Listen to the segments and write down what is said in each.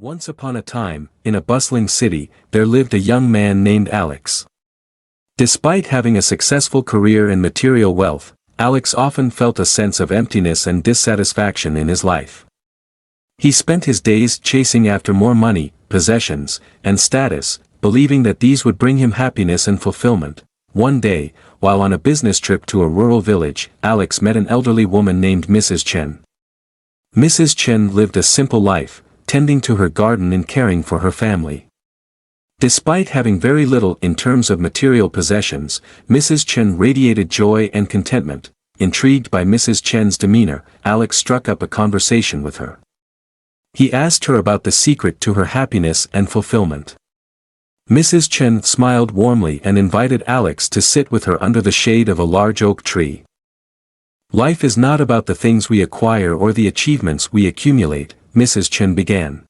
Once upon a time, in a bustling city, there lived a young man named Alex. Despite having a successful career and material wealth, Alex often felt a sense of emptiness and dissatisfaction in his life. He spent his days chasing after more money, possessions, and status, believing that these would bring him happiness and fulfillment. One day, while on a business trip to a rural village, Alex met an elderly woman named Mrs. Chen. Mrs. Chen lived a simple life, tending to her garden and caring for her family. Despite having very little in terms of material possessions, Mrs. Chen radiated joy and contentment. Intrigued by Mrs. Chen's demeanor, Alex struck up a conversation with her. He asked her about the secret to her happiness and fulfillment. Mrs. Chen smiled warmly and invited Alex to sit with her under the shade of a large oak tree. "Life is not about the things we acquire or the achievements we accumulate," Mrs. Chen began.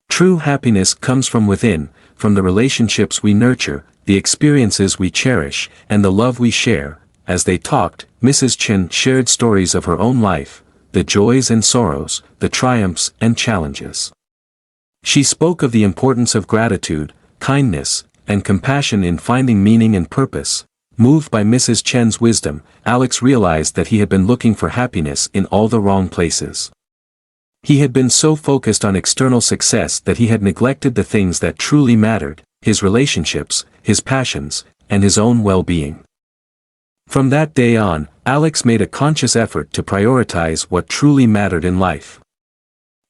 "True happiness comes from within, from the relationships we nurture, the experiences we cherish, and the love we share." As they talked, Mrs. Chen shared stories of her own life, the joys and sorrows, the triumphs and challenges. She spoke of the importance of gratitude, kindness, and compassion in finding meaning and purpose. Moved by Mrs. Chen's wisdom, Alex realized that he had been looking for happiness in all the wrong places. He had been so focused on external success that he had neglected the things that truly mattered: his relationships, his passions, and his own well-being. From that day on, Alex made a conscious effort to prioritize what truly mattered in life.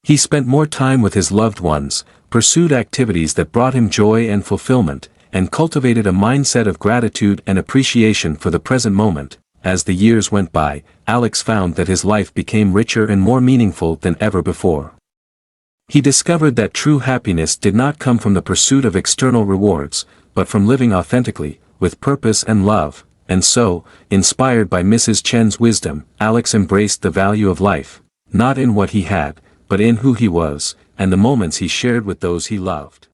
He spent more time with his loved ones, pursued activities that brought him joy and fulfillment, and cultivated a mindset of gratitude and appreciation for the present moment. As the years went by, Alex found that his life became richer and more meaningful than ever before. He discovered that true happiness did not come from the pursuit of external rewards, but from living authentically, with purpose and love. And so, inspired by Mrs. Chen's wisdom, Alex embraced the value of life, not in what he had, but in who he was, and the moments he shared with those he loved.